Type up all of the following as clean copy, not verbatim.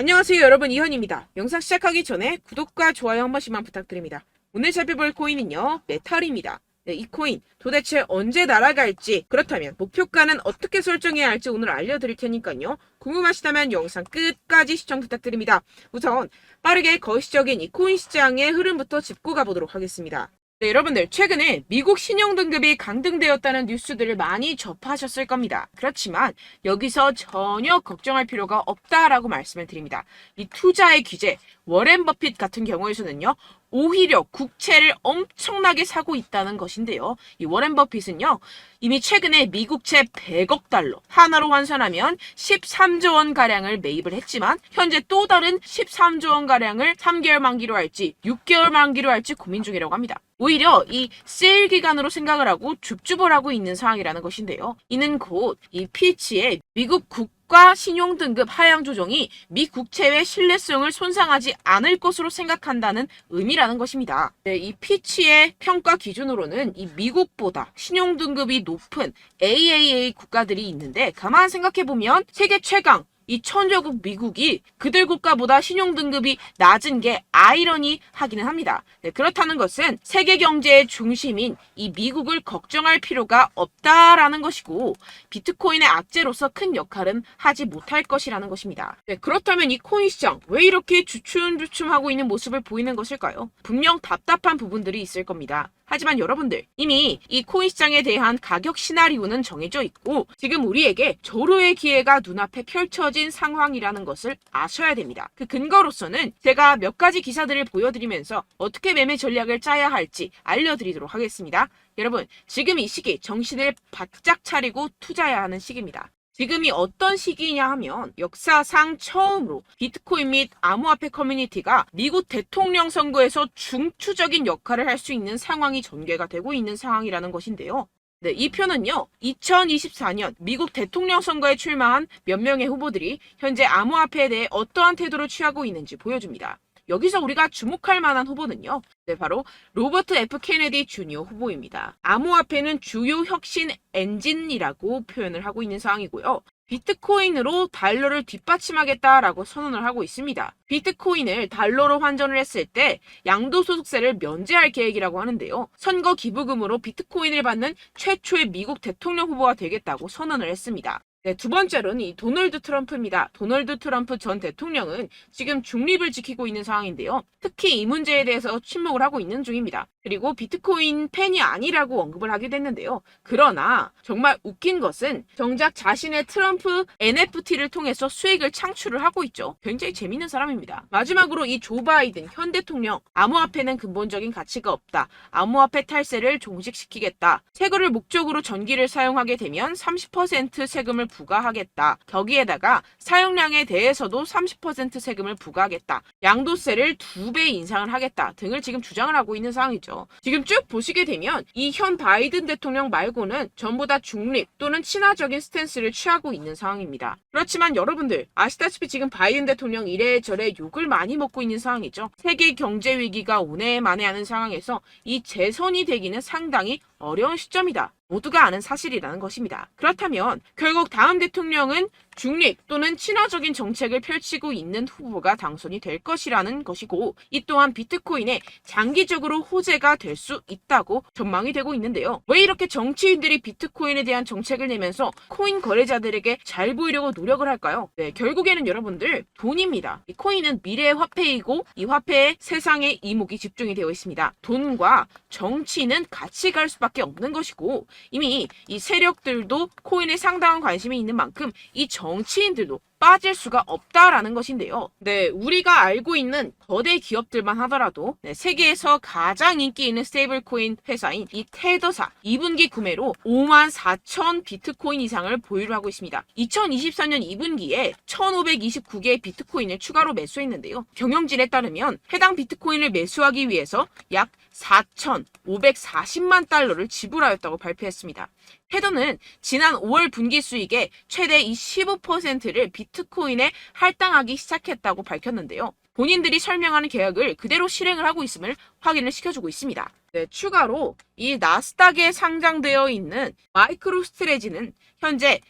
안녕하세요 여러분, 이현입니다. 영상 시작하기 전에 구독과 좋아요 한 번씩만 부탁드립니다. 오늘 살펴볼 코인은요, 메탈입니다. 네, 이 코인 도대체 언제 날아갈지, 그렇다면 목표가는 어떻게 설정해야 할지 오늘 알려드릴 테니까요. 궁금하시다면 영상 끝까지 시청 부탁드립니다. 우선 빠르게 거시적인 이 코인 시장의 흐름부터 짚고 가보도록 하겠습니다. 네, 여러분들 최근에 미국 신용등급이 강등되었다는 뉴스들을 많이 접하셨을 겁니다. 그렇지만 여기서 전혀 걱정할 필요가 없다라고 말씀을 드립니다. 이 투자의 귀재 워렌 버핏 같은 경우에서는요, 오히려 국채를 엄청나게 사고 있다는 것인데요. 이 워렌 버핏은요, 이미 최근에 미국채 100억 달러, 하나로 환산하면 13조 원 가량을 매입을 했지만 현재 또 다른 13조 원 가량을 3개월 만기로 할지 6개월 만기로 할지 고민 중이라고 합니다. 오히려 이 세일 기간으로 생각을 하고 줍줍을 하고 있는 상황이라는 것인데요. 이는 곧 이 피치의 미국 국가 신용등급 하향 조정이 미 국채의 신뢰성을 손상하지 않을 것으로 생각한다는 의미라는 것입니다. 네, 이 피치의 평가 기준으로는 이 미국보다 신용등급이 높은 AAA 국가들이 있는데, 가만 생각해보면 세계 최강 이 천조국 미국이 그들 국가보다 신용등급이 낮은 게 아이러니하기는 합니다. 네, 그렇다는 것은 세계 경제의 중심인 이 미국을 걱정할 필요가 없다라는 것이고, 비트코인의 악재로서 큰 역할은 하지 못할 것이라는 것입니다. 네, 그렇다면 이 코인 시장 왜 이렇게 주춤주춤하고 있는 모습을 보이는 것일까요? 분명 답답한 부분들이 있을 겁니다. 하지만 여러분들, 이미 이 코인 시장에 대한 가격 시나리오는 정해져 있고 지금 우리에게 절호의 기회가 눈앞에 펼쳐진 상황이라는 것을 아셔야 됩니다. 그 근거로서는 제가 몇 가지 기사들을 보여드리면서 어떻게 매매 전략을 짜야 할지 알려드리도록 하겠습니다. 여러분, 지금 이 시기 정신을 바짝 차리고 투자해야 하는 시기입니다. 지금이 어떤 시기냐 하면 역사상 처음으로 비트코인 및 암호화폐 커뮤니티가 미국 대통령 선거에서 중추적인 역할을 할 수 있는 상황이 전개가 되고 있는 상황이라는 것인데요. 네, 이 표는요, 2024년 미국 대통령 선거에 출마한 몇 명의 후보들이 현재 암호화폐에 대해 어떠한 태도를 취하고 있는지 보여줍니다. 여기서 우리가 주목할 만한 후보는요, 네, 바로 로버트 F 케네디 주니어 후보입니다. 암호화폐는 주요 혁신 엔진이라고 표현을 하고 있는 상황이고요. 비트코인으로 달러를 뒷받침하겠다라고 선언을 하고 있습니다. 비트코인을 달러로 환전을 했을 때 양도소득세를 면제할 계획이라고 하는데요. 선거 기부금으로 비트코인을 받는 최초의 미국 대통령 후보가 되겠다고 선언을 했습니다. 네, 두 번째로는 이 도널드 트럼프입니다. 도널드 트럼프 전 대통령은 지금 중립을 지키고 있는 상황인데요. 특히 이 문제에 대해서 침묵을 하고 있는 중입니다. 그리고 비트코인 팬이 아니라고 언급을 하기도 했는데요. 그러나 정말 웃긴 것은 정작 자신의 트럼프 NFT를 통해서 수익을 창출을 하고 있죠. 굉장히 재밌는 사람입니다. 마지막으로 이 조 바이든 현 대통령, 암호화폐는 근본적인 가치가 없다. 암호화폐 탈세를 종식시키겠다. 세금을 목적으로 전기를 사용하게 되면 30% 세금을 부과하겠다. 거기에다가 사용량에 대해서도 30% 세금을 부과하겠다. 양도세를 2배 인상을 하겠다 등을 지금 주장을 하고 있는 상황이죠. 지금 쭉 보시게 되면 이 현 바이든 대통령 말고는 전부 다 중립 또는 친화적인 스탠스를 취하고 있는 상황입니다. 그렇지만 여러분들 아시다시피 지금 바이든 대통령 이래저래 욕을 많이 먹고 있는 상황이죠. 세계 경제 위기가 오네 만에 하는 상황에서 이 재선이 되기는 상당히 어려운 시점이다. 모두가 아는 사실이라는 것입니다. 그렇다면 결국 다음 대통령은 중립 또는 친화적인 정책을 펼치고 있는 후보가 당선이 될 것이라는 것이고, 이 또한 비트코인에 장기적으로 호재가 될 수 있다고 전망이 되고 있는데요. 왜 이렇게 정치인들이 비트코인에 대한 정책을 내면서 코인 거래자들에게 잘 보이려고 노력을 할까요? 네, 결국에는 여러분들 돈입니다. 이 코인은 미래의 화폐이고 이 화폐에 세상의 이목이 집중이 되어 있습니다. 돈과 정치는 같이 갈 수밖에 없는 것이고, 이미 이 세력들도 코인에 상당한 관심이 있는 만큼 이 정치인들도 빠질 수가 없다라는 것인데요. 네, 우리가 알고 있는 거대 기업들만 하더라도 세계에서 가장 인기 있는 스테이블 코인 회사인 이 테더사 2분기 구매로 54,000 비트코인 이상을 보유를 하고 있습니다. 2024년 2분기에 1,529개의 비트코인을 추가로 매수했는데요. 경영진에 따르면 해당 비트코인을 매수하기 위해서 약 4,540만 달러를 지불하였다고 발표했습니다. 테더는 지난 5월 분기 수익의 최대 15%를 비트코인에 할당하기 시작했다고 밝혔는데요. 본인들이 설명하는 계약을 그대로 실행을 하고 있음을 확인을 시켜주고 있습니다. 네, 추가로 이 나스닥에 상장되어 있는 마이크로스트레지는 현재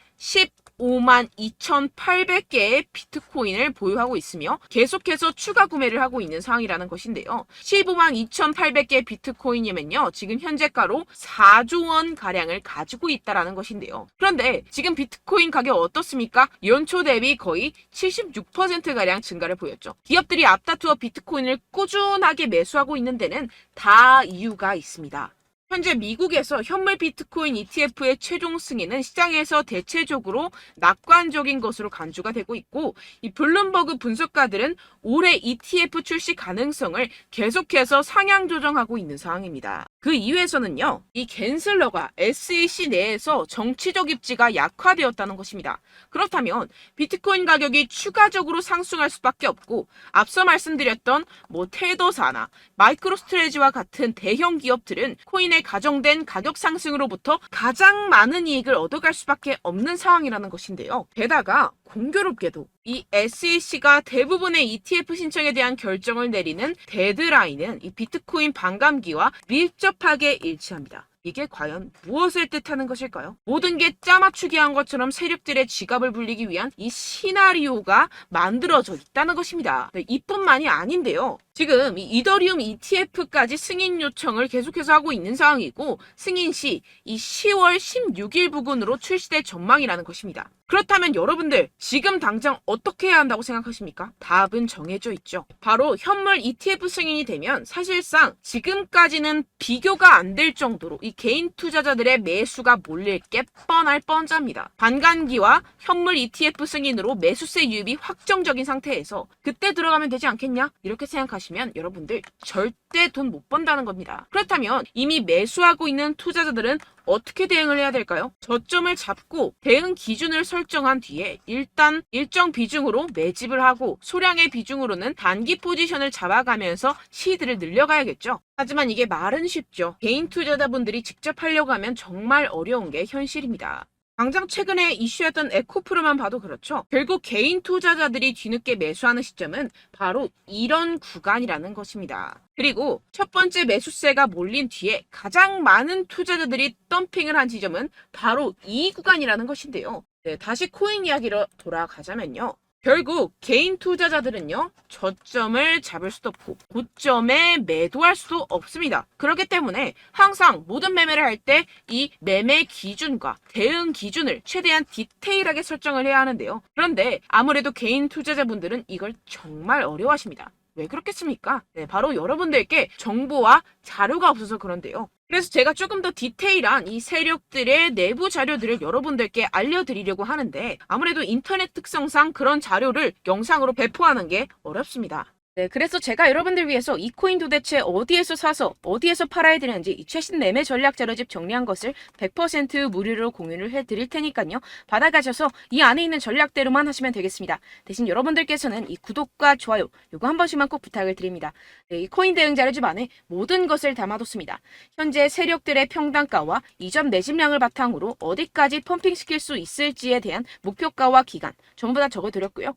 15만 2,800개의 비트코인을 보유하고 있으며 계속해서 추가 구매를 하고 있는 상황이라는 것인데요. 15만 2,800개 비트코인이면요. 지금 현재가로 4조 원 가량을 가지고 있다라는 것인데요. 그런데 지금 비트코인 가격 어떻습니까? 연초 대비 거의 76%가량 증가를 보였죠. 기업들이 앞다투어 비트코인을 꾸준하게 매수하고 있는 데는 다 이유가 있습니다. 현재 미국에서 현물 비트코인 ETF의 최종 승인은 시장에서 대체적으로 낙관적인 것으로 간주가 되고 있고, 이 블룸버그 분석가들은 올해 ETF 출시 가능성을 계속해서 상향 조정하고 있는 상황입니다. 그 이유에서는요, 이 갠슬러가 SEC 내에서 정치적 입지가 약화되었다는 것입니다. 그렇다면 비트코인 가격이 추가적으로 상승할 수밖에 없고, 앞서 말씀드렸던 테더사나 마이크로스트레지와 같은 대형 기업들은 코인의 가정된 가격 상승으로부터 가장 많은 이익을 얻어갈 수밖에 없는 상황이라는 것인데요. 게다가 공교롭게도 이 SEC가 대부분의 ETF 신청에 대한 결정을 내리는 데드라인은 이 비트코인 반감기와 밀접하게 일치합니다. 이게 과연 무엇을 뜻하는 것일까요? 모든 게 짜맞추기 한 것처럼 세력들의 지갑을 불리기 위한 이 시나리오가 만들어져 있다는 것입니다. 네, 이뿐만이 아닌데요. 지금 이 이더리움 ETF까지 승인 요청을 계속해서 하고 있는 상황이고, 승인 시 이 10월 16일 부근으로 출시될 전망이라는 것입니다. 그렇다면 여러분들 지금 당장 어떻게 해야 한다고 생각하십니까? 답은 정해져 있죠. 바로 현물 ETF 승인이 되면 사실상 지금까지는 비교가 안 될 정도로 이 개인 투자자들의 매수가 몰릴 게 뻔할 뻔잡니다. 반감기와 현물 ETF 승인으로 매수세 유입이 확정적인 상태에서 그때 들어가면 되지 않겠냐? 이렇게 생각하시면 여러분들 절대 돈 못 번다는 겁니다. 그렇다면 이미 매수하고 있는 투자자들은 어떻게 대응을 해야 될까요? 저점을 잡고 대응 기준을 설정한 뒤에 일단 일정 비중으로 매집을 하고 소량의 비중으로는 단기 포지션을 잡아가면서 시드를 늘려가야겠죠. 하지만 이게 말은 쉽죠. 개인 투자자분들이 직접 하려고 하면 정말 어려운 게 현실입니다. 당장 최근에 이슈였던 에코프로만 봐도 그렇죠. 결국 개인 투자자들이 뒤늦게 매수하는 시점은 바로 이런 구간이라는 것입니다. 그리고 첫 번째 매수세가 몰린 뒤에 가장 많은 투자자들이 덤핑을 한 지점은 바로 이 구간이라는 것인데요. 네, 다시 코인 이야기로 돌아가자면요. 결국 개인 투자자들은요, 저점을 잡을 수도 없고 고점에 매도할 수도 없습니다. 그렇기 때문에 항상 모든 매매를 할 때 이 매매 기준과 대응 기준을 최대한 디테일하게 설정을 해야 하는데요. 그런데 아무래도 개인 투자자분들은 이걸 정말 어려워하십니다. 왜 그렇겠습니까? 네, 바로 여러분들께 정보와 자료가 없어서 그런데요. 그래서 제가 조금 더 디테일한 이 세력들의 내부 자료들을 여러분들께 알려드리려고 하는데, 아무래도 인터넷 특성상 그런 자료를 영상으로 배포하는 게 어렵습니다. 네, 그래서 제가 여러분들 위해서 이 코인 도대체 어디에서 사서 어디에서 팔아야 되는지 이 최신 매매 전략 자료집 정리한 것을 100% 무료로 공유를 해드릴 테니까요. 받아가셔서 이 안에 있는 전략대로만 하시면 되겠습니다. 대신 여러분들께서는 이 구독과 좋아요 요거 한 번씩만 꼭 부탁을 드립니다. 네, 이 코인 대응 자료집 안에 모든 것을 담아뒀습니다. 현재 세력들의 평단가와 이전 매집량을 바탕으로 어디까지 펌핑시킬 수 있을지에 대한 목표가와 기간 전부 다 적어드렸고요.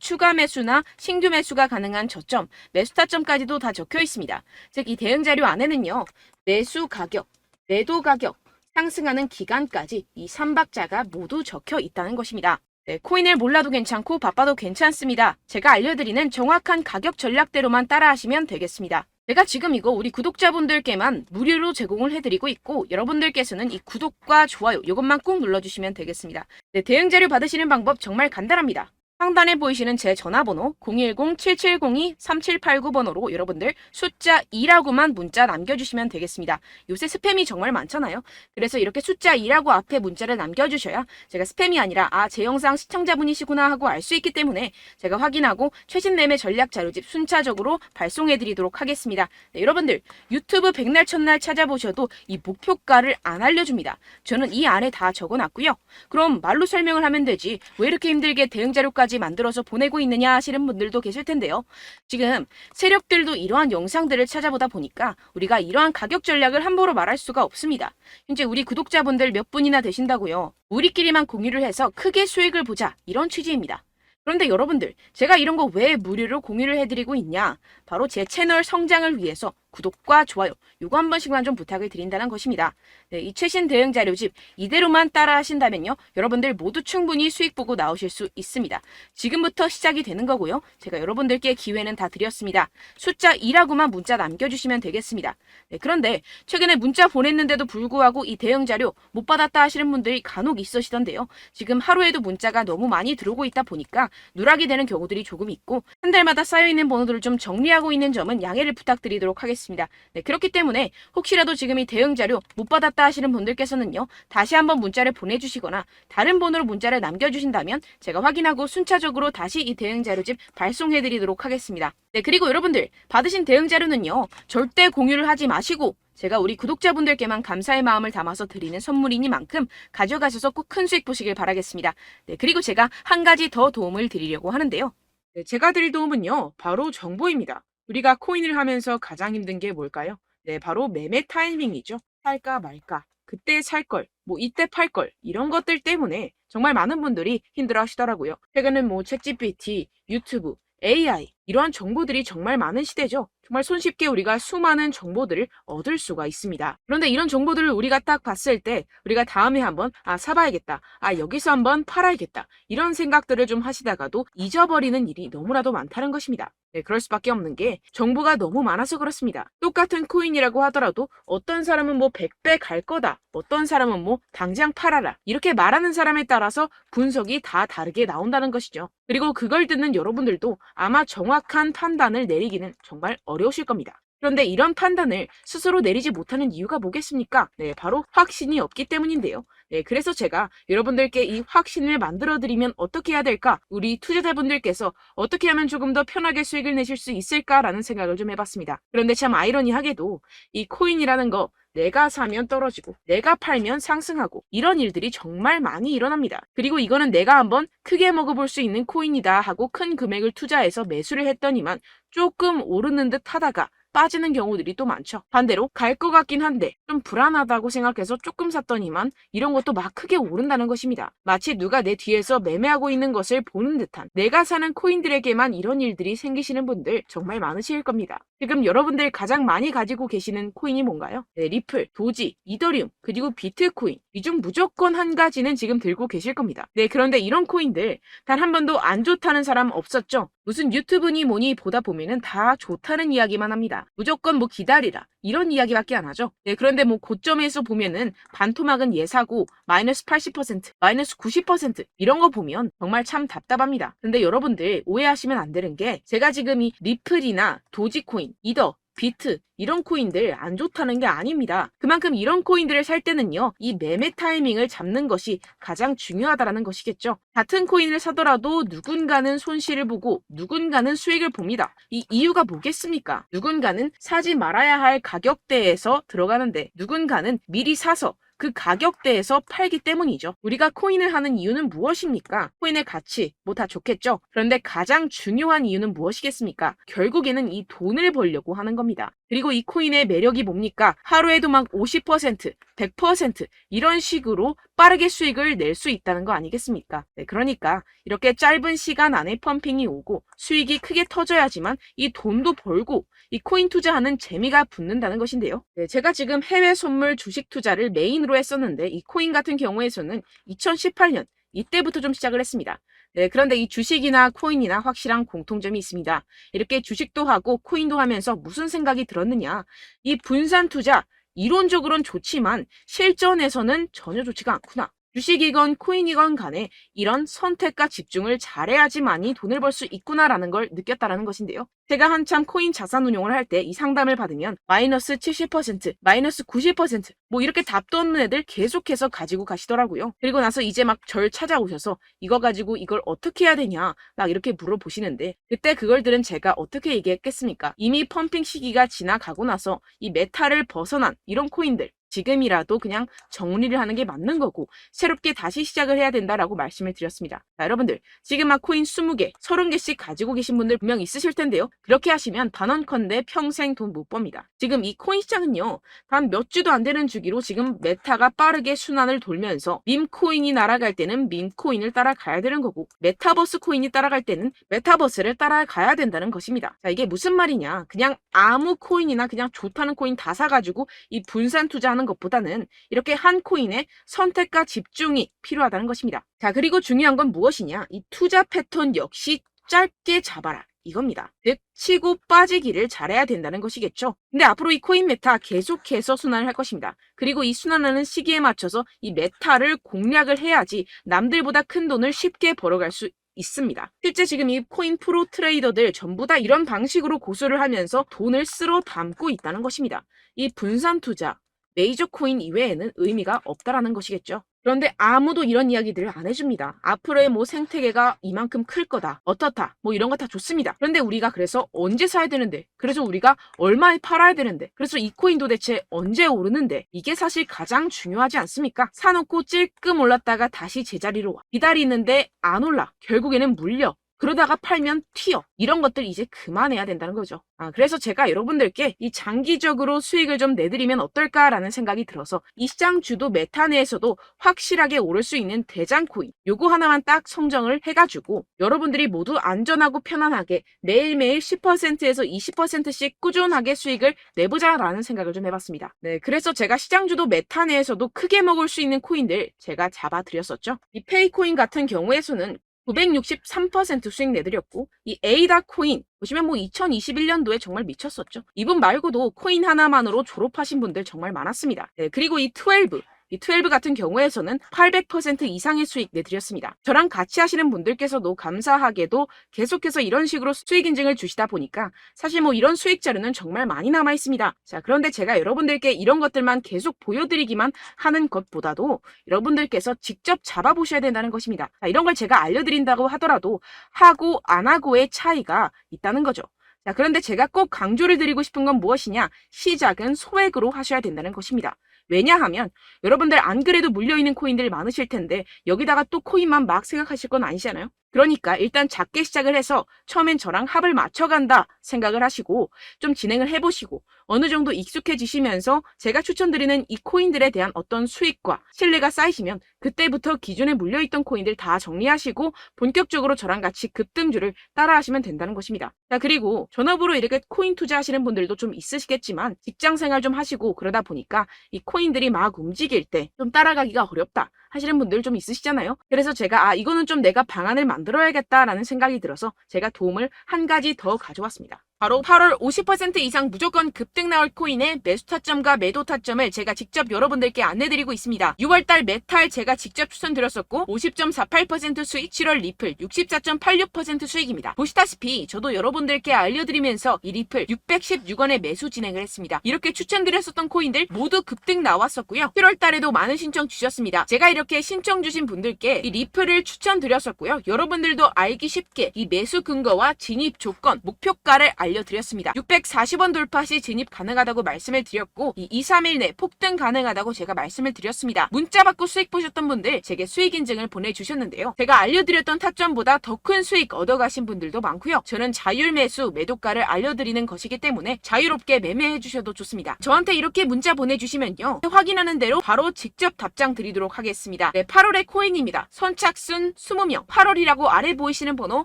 추가 매수나 신규 매수가 가능한 저점, 매수 타점까지도 다 적혀 있습니다. 즉, 이 대응 자료 안에는요, 매수 가격, 매도 가격, 상승하는 기간까지 이 3박자가 모두 적혀 있다는 것입니다. 네, 코인을 몰라도 괜찮고 바빠도 괜찮습니다. 제가 알려드리는 정확한 가격 전략대로만 따라하시면 되겠습니다. 제가 지금 이거 우리 구독자분들께만 무료로 제공을 해드리고 있고, 여러분들께서는 이 구독과 좋아요 이것만 꼭 눌러주시면 되겠습니다. 네, 대응 자료 받으시는 방법 정말 간단합니다. 상단에 보이시는 제 전화번호 010-7702-3789번호로 여러분들 숫자 2라고만 문자 남겨주시면 되겠습니다. 요새 스팸이 정말 많잖아요. 그래서 이렇게 숫자 2라고 앞에 문자를 남겨주셔야 제가 스팸이 아니라 제 영상 시청자분이시구나 하고 알 수 있기 때문에 제가 확인하고 최신 매매 전략 자료집 순차적으로 발송해드리도록 하겠습니다. 네, 여러분들 유튜브 백날 첫날 찾아보셔도 이 목표가를 안 알려줍니다. 저는 이 안에 다 적어놨고요. 그럼 말로 설명을 하면 되지 왜 이렇게 힘들게 대응 자료까지 만들어서 보내고 있느냐 하시는 분들도 계실 텐데요. 지금 세력들도 이러한 영상들을 찾아보다 보니까 우리가 이러한 가격 전략을 함부로 말할 수가 없습니다. 현재 우리 구독자분들 몇 분이나 되신다고요. 우리끼리만 공유를 해서 크게 수익을 보자 이런 취지입니다. 그런데 여러분들 제가 이런 거 왜 무료로 공유를 해드리고 있냐? 바로 제 채널 성장을 위해서 구독과 좋아요 요거 한 번씩만 좀 부탁을 드린다는 것입니다. 네, 이 최신 대응 자료집 이대로만 따라 하신다면요. 여러분들 모두 충분히 수익 보고 나오실 수 있습니다. 지금부터 시작이 되는 거고요. 제가 여러분들께 기회는 다 드렸습니다. 숫자 2라고만 문자 남겨주시면 되겠습니다. 네, 그런데 최근에 문자 보냈는데도 불구하고 이 대응 자료 못 받았다 하시는 분들이 간혹 있으시던데요. 지금 하루에도 문자가 너무 많이 들어오고 있다 보니까 누락이 되는 경우들이 조금 있고 한 달마다 쌓여있는 번호들을 좀 정리하고 있는 점은 양해를 부탁드리도록 하겠습니다. 네, 그렇기 때문에 혹시라도 지금 이 대응 자료 못 받았다 하시는 분들께서는요. 다시 한번 문자를 보내주시거나 다른 번호로 문자를 남겨주신다면 제가 확인하고 순차적으로 다시 이 대응 자료집 발송해드리도록 하겠습니다. 네, 그리고 여러분들 받으신 대응 자료는요. 절대 공유를 하지 마시고 제가 우리 구독자분들께만 감사의 마음을 담아서 드리는 선물이니만큼 가져가셔서 꼭 큰 수익 보시길 바라겠습니다. 네, 그리고 제가 한 가지 더 도움을 드리려고 하는데요. 네, 제가 드릴 도움은요. 바로 정보입니다. 우리가 코인을 하면서 가장 힘든 게 뭘까요? 네, 바로 매매 타이밍이죠. 살까 말까, 그때 살 걸, 뭐 이때 팔 걸, 이런 것들 때문에 정말 많은 분들이 힘들어 하시더라고요. 최근엔 뭐 챗GPT, 유튜브, AI 이러한 정보들이 정말 많은 시대죠. 정말 손쉽게 우리가 수많은 정보들을 얻을 수가 있습니다. 그런데 이런 정보들을 우리가 딱 봤을 때 우리가 다음에 한번 사봐야겠다. 여기서 한번 팔아야겠다. 이런 생각들을 좀 하시다가도 잊어버리는 일이 너무나도 많다는 것입니다. 네, 그럴 수밖에 없는 게 정보가 너무 많아서 그렇습니다. 똑같은 코인이라고 하더라도 어떤 사람은 뭐 100배 갈 거다. 어떤 사람은 뭐 당장 팔아라. 이렇게 말하는 사람에 따라서 분석이 다 다르게 나온다는 것이죠. 그리고 그걸 듣는 여러분들도 아마 정확한 판단을 내리기는 정말 어려우실 겁니다. 그런데 이런 판단을 스스로 내리지 못하는 이유가 뭐겠습니까? 네, 바로 확신이 없기 때문인데요. 네, 그래서 제가 여러분들께 이 확신을 만들어드리면 어떻게 해야 될까? 우리 투자자분들께서 어떻게 하면 조금 더 편하게 수익을 내실 수 있을까라는 생각을 좀 해봤습니다. 그런데 참 아이러니하게도 이 코인이라는 거 내가 사면 떨어지고 내가 팔면 상승하고 이런 일들이 정말 많이 일어납니다. 그리고 이거는 내가 한번 크게 먹어볼 수 있는 코인이다 하고 큰 금액을 투자해서 매수를 했더니만 조금 오르는 듯 하다가 빠지는 경우들이 또 많죠. 반대로 갈 것 같긴 한데 좀 불안하다고 생각해서 조금 샀더니만 이런 것도 막 크게 오른다는 것입니다. 마치 누가 내 뒤에서 매매하고 있는 것을 보는 듯한 내가 사는 코인들에게만 이런 일들이 생기시는 분들 정말 많으실 겁니다. 지금 여러분들 가장 많이 가지고 계시는 코인이 뭔가요? 네, 리플, 도지, 이더리움, 그리고 비트코인 이 중 무조건 한 가지는 지금 들고 계실 겁니다. 네, 그런데 이런 코인들 단 한 번도 안 좋다는 사람 없었죠? 무슨 유튜브니 뭐니 보다 보면은 다 좋다는 이야기만 합니다. 무조건 뭐 기다리라 이런 이야기밖에 안 하죠. 네, 그런데 뭐 고점에서 보면은 반토막은 예사고 마이너스 80%, 마이너스 90% 이런 거 보면 정말 참 답답합니다. 근데 여러분들 오해하시면 안 되는 게 제가 지금 이 리플이나 도지코인, 이더, 비트 이런 코인들 안 좋다는 게 아닙니다. 그만큼 이런 코인들을 살 때는요. 이 매매 타이밍을 잡는 것이 가장 중요하다는 것이겠죠. 같은 코인을 사더라도 누군가는 손실을 보고 누군가는 수익을 봅니다. 이 이유가 뭐겠습니까? 누군가는 사지 말아야 할 가격대에서 들어가는데 누군가는 미리 사서 그 가격대에서 팔기 때문이죠. 우리가 코인을 하는 이유는 무엇입니까? 코인의 가치, 뭐 다 좋겠죠? 그런데 가장 중요한 이유는 무엇이겠습니까? 결국에는 이 돈을 벌려고 하는 겁니다. 그리고 이 코인의 매력이 뭡니까? 하루에도 막 50%, 100% 이런 식으로 빠르게 수익을 낼 수 있다는 거 아니겠습니까? 네, 그러니까 이렇게 짧은 시간 안에 펌핑이 오고 수익이 크게 터져야지만 이 돈도 벌고 이 코인 투자하는 재미가 붙는다는 것인데요. 네, 제가 지금 해외 선물 주식 투자를 메인으로 했었는데 이 코인 같은 경우에서는 2018년 이때부터 좀 시작을 했습니다. 네, 그런데 이 주식이나 코인이나 확실한 공통점이 있습니다. 이렇게 주식도 하고 코인도 하면서 무슨 생각이 들었느냐. 이 분산 투자, 이론적으로는 좋지만 실전에서는 전혀 좋지가 않구나. 주식이건 코인이건 간에 이런 선택과 집중을 잘해야지만이 돈을 벌 수 있구나라는 걸 느꼈다라는 것인데요. 제가 한참 코인 자산 운용을 할 때 이 상담을 받으면 마이너스 70%, 마이너스 90%, 뭐 이렇게 답도 없는 애들 계속해서 가지고 가시더라고요. 그리고 나서 이제 막 절 찾아오셔서 이거 가지고 이걸 어떻게 해야 되냐 막 이렇게 물어보시는데 그때 그걸 들은 제가 어떻게 얘기했겠습니까? 이미 펌핑 시기가 지나가고 나서 이 메타를 벗어난 이런 코인들 지금이라도 그냥 정리를 하는 게 맞는 거고 새롭게 다시 시작을 해야 된다라고 말씀을 드렸습니다. 자, 여러분들 지금 막 코인 20개, 30개씩 가지고 계신 분들 분명 있으실 텐데요. 그렇게 하시면 단언컨대 평생 돈 못 법니다. 지금 이 코인 시장은요. 단 몇 주도 안 되는 주기로 지금 메타가 빠르게 순환을 돌면서 밈코인이 날아갈 때는 밈코인을 따라가야 되는 거고 메타버스 코인이 따라갈 때는 메타버스를 따라가야 된다는 것입니다. 자, 이게 무슨 말이냐. 그냥 아무 코인이나 그냥 좋다는 코인 다 사가지고 이 분산 투자하는 것보다는 이렇게 한 코인에 선택과 집중이 필요하다는 것입니다. 자, 그리고 중요한 건 무엇이냐. 이 투자 패턴 역시 짧게 잡아라. 이겁니다. 즉 치고 빠지기를 잘해야 된다는 것이겠죠. 근데 앞으로 이 코인 메타 계속해서 순환을 할 것입니다. 그리고 이 순환하는 시기에 맞춰서 이 메타를 공략을 해야지 남들보다 큰 돈을 쉽게 벌어갈 수 있습니다. 실제 지금 이 코인 프로 트레이더들 전부 다 이런 방식으로 고수를 하면서 돈을 쓸어 담고 있다는 것입니다. 이 분산 투자, 메이저 코인 이외에는 의미가 없다라는 것이겠죠. 그런데 아무도 이런 이야기들을 안 해줍니다. 앞으로의 뭐 생태계가 이만큼 클 거다. 어떻다. 뭐 이런 거 다 좋습니다. 그런데 우리가 그래서 언제 사야 되는데? 그래서 우리가 얼마에 팔아야 되는데? 그래서 이 코인 도대체 언제 오르는데? 이게 사실 가장 중요하지 않습니까? 사놓고 찔끔 올랐다가 다시 제자리로 와. 기다리는데 안 올라. 결국에는 물려. 그러다가 팔면 튀어. 이런 것들 이제 그만해야 된다는 거죠. 그래서 제가 여러분들께 이 장기적으로 수익을 좀 내드리면 어떨까라는 생각이 들어서 이 시장 주도 메타 내에서도 확실하게 오를 수 있는 대장 코인 요거 하나만 딱 선정을 해가지고 여러분들이 모두 안전하고 편안하게 매일매일 10%에서 20%씩 꾸준하게 수익을 내보자라는 생각을 좀 해봤습니다. 네, 그래서 제가 시장 주도 메타 내에서도 크게 먹을 수 있는 코인들 제가 잡아드렸었죠. 이 페이코인 같은 경우에서는 963% 수익 내드렸고 이 에이다 코인 보시면 뭐 2021년도에 정말 미쳤었죠. 이분 말고도 코인 하나만으로 졸업하신 분들 정말 많았습니다. 네, 그리고 이 12 같은 경우에서는 800% 이상의 수익 내드렸습니다. 저랑 같이 하시는 분들께서도 감사하게도 계속해서 이런 식으로 수익 인증을 주시다 보니까 사실 뭐 이런 수익 자료는 정말 많이 남아 있습니다. 자, 그런데 제가 여러분들께 이런 것들만 계속 보여드리기만 하는 것보다도 여러분들께서 직접 잡아보셔야 된다는 것입니다. 자, 이런 걸 제가 알려드린다고 하더라도 하고 안 하고의 차이가 있다는 거죠. 자, 그런데 제가 꼭 강조를 드리고 싶은 건 무엇이냐? 시작은 소액으로 하셔야 된다는 것입니다. 왜냐하면 여러분들 안 그래도 물려있는 코인들 많으실 텐데 여기다가 또 코인만 막 생각하실 건 아니잖아요. 그러니까 일단 작게 시작을 해서 처음엔 저랑 합을 맞춰간다 생각을 하시고 좀 진행을 해보시고 어느 정도 익숙해지시면서 제가 추천드리는 이 코인들에 대한 어떤 수익과 신뢰가 쌓이시면 그때부터 기존에 물려있던 코인들 다 정리하시고 본격적으로 저랑 같이 급등주를 따라하시면 된다는 것입니다. 자, 그리고 전업으로 이렇게 코인 투자하시는 분들도 좀 있으시겠지만 직장생활 좀 하시고 그러다 보니까 이 코인들이 막 움직일 때 좀 따라가기가 어렵다 하시는 분들 좀 있으시잖아요. 그래서 제가 이거는 좀 내가 방안을 만들어야겠다라는 생각이 들어서 제가 도움을 한 가지 더 가져왔습니다. 바로 8월 50% 이상 무조건 급등 나올 코인의 매수 타점과 매도 타점을 제가 직접 여러분들께 안내드리고 있습니다. 6월달 메탈 제가 직접 추천드렸었고 50.48% 수익, 7월 리플 64.86% 수익입니다. 보시다시피 저도 여러분들께 알려드리면서 이 리플 616원에 매수 진행을 했습니다. 이렇게 추천드렸었던 코인들 모두 급등 나왔었고요. 7월달에도 많은 신청 주셨습니다. 제가 이렇게 신청 주신 분들께 이 리플을 추천드렸었고요. 여러분들도 알기 쉽게 이 매수 근거와 진입 조건, 목표가를 알려드렸습니다. 640원 돌파 시 진입 가능하다고 말씀을 드렸고 이 2-3일 내 폭등 가능하다고 제가 말씀을 드렸습니다. 문자 받고 수익 보셨던 분들 제게 수익 인증을 보내주셨는데요. 제가 알려드렸던 타점보다 더 큰 수익 얻어가신 분들도 많고요. 저는 자율 매수 매도가를 알려드리는 것이기 때문에 자유롭게 매매해 주셔도 좋습니다. 저한테 이렇게 문자 보내주시면요. 확인하는 대로 바로 직접 답장 드리도록 하겠습니다. 네, 8월의 코인입니다. 선착순 20명 8월이라고 아래 보이시는 번호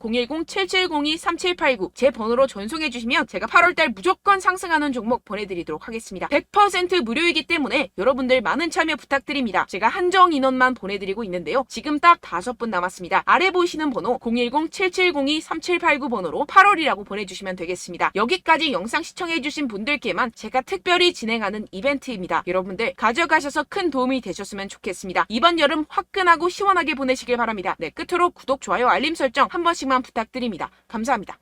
010-7702-3789 제 번호로 전송해 주시면 제가 8월달 무조건 상승하는 종목 보내드리도록 하겠습니다. 100% 무료이기 때문에 여러분들 많은 참여 부탁드립니다. 제가 한정 인원만 보내드리고 있는데요. 지금 딱 5분 남았습니다. 아래 보이시는 번호 010-7702-3789 번호로 8월이라고 보내주시면 되겠습니다. 여기까지 영상 시청해주신 분들께만 제가 특별히 진행하는 이벤트입니다. 여러분들 가져가셔서 큰 도움이 되셨으면 좋겠습니다. 이번 여름 화끈하고 시원하게 보내시길 바랍니다. 네, 끝으로 구독, 좋아요, 알림 설정 한 번씩만 부탁드립니다. 감사합니다.